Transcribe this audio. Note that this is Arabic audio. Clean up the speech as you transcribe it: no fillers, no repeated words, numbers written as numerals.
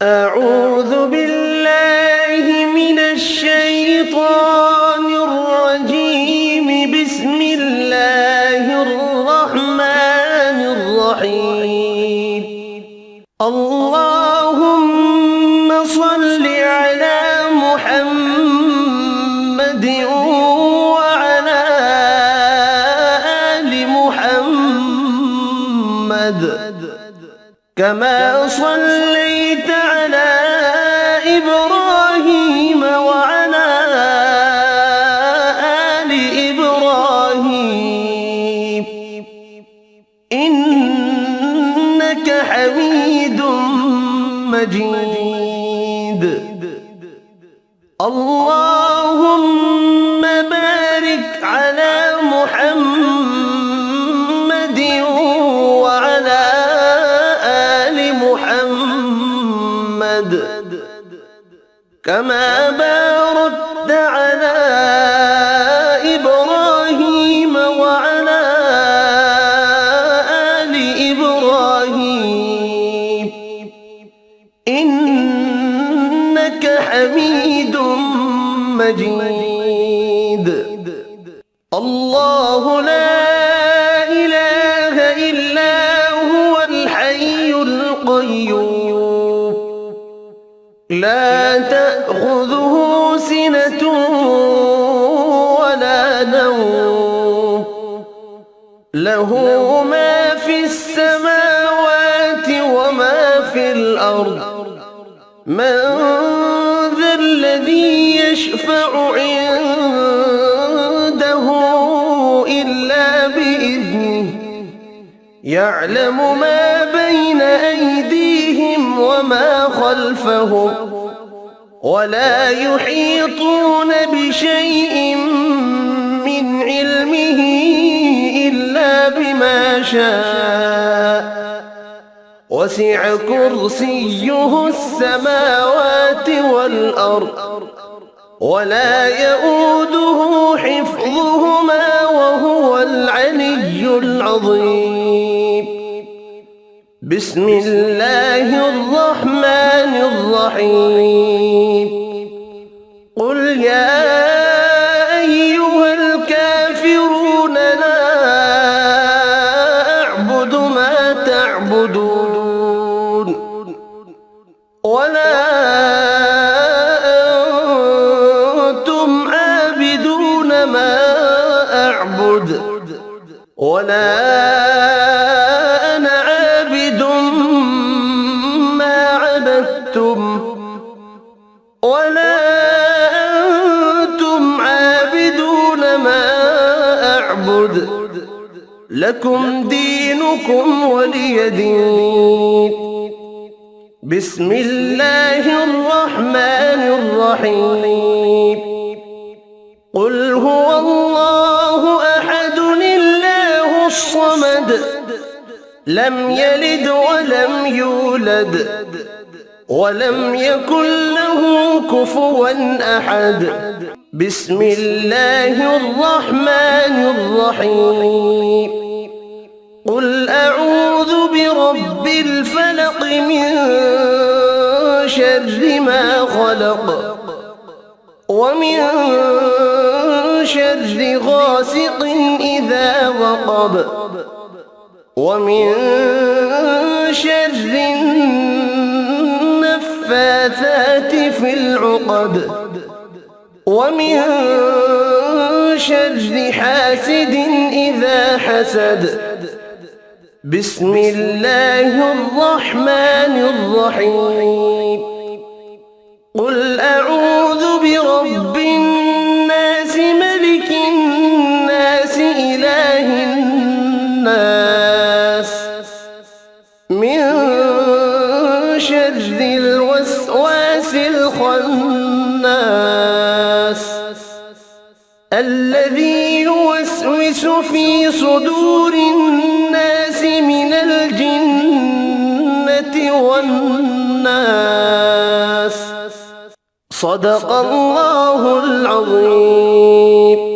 أعوذ بالله من الشيطان الرجيم. بسم الله الرحمن الرحيم. اللهم صل على محمد وعلى آل محمد كما صليت على إبراهيم وعلى آل إبراهيم إنك حميد مجيد. اللهم بارك على محمد وعلى آل محمد كما باركت على إبراهيم وعلى آل إبراهيم إنك حميد مجيد. الله لا إله إلا هو الحي القيوم لا تأخذه سنة ولا نوم له ما في السماوات وما في الأرض. من ذا الذي يشفع عنده إلا بإذنه يعلم ما بين أيديهم وما خلفهم ولا يحيطون بشيء من علمه إلا بما شاء وسع كرسيه السماوات والأرض ولا يؤوده حفظهما وهو العلي العظيم. بسم الله الرحمن الرحيم. قل يا أيها الكافرون لا أعبد ما تعبدون ولا أنتم عابدون ما أعبد ولا أنا عابد ما عبدتم ولا أنتم عابدون ما أعبد لكم دينكم ولي دين. بسم الله الرحمن الرحيم. قل هو الله أحد الله الصمد لم يلد ولم يولد ولم يكن له كفوا أحد. بسم الله الرحمن الرحيم. قل أعوذ برب الفلق من شر ما خلق ومن شر غاسق إذا وقب ومن شر النفاثات في العقد ومن شر حاسد إذا حسد. بسم الله الرحمن الرحيم. قل أعوذ برب الناس ملك الناس إله الناس من شر الوسواس الخناس الذي يوسوس في صدور الناس من الجنة والناس. صدق الله العظيم.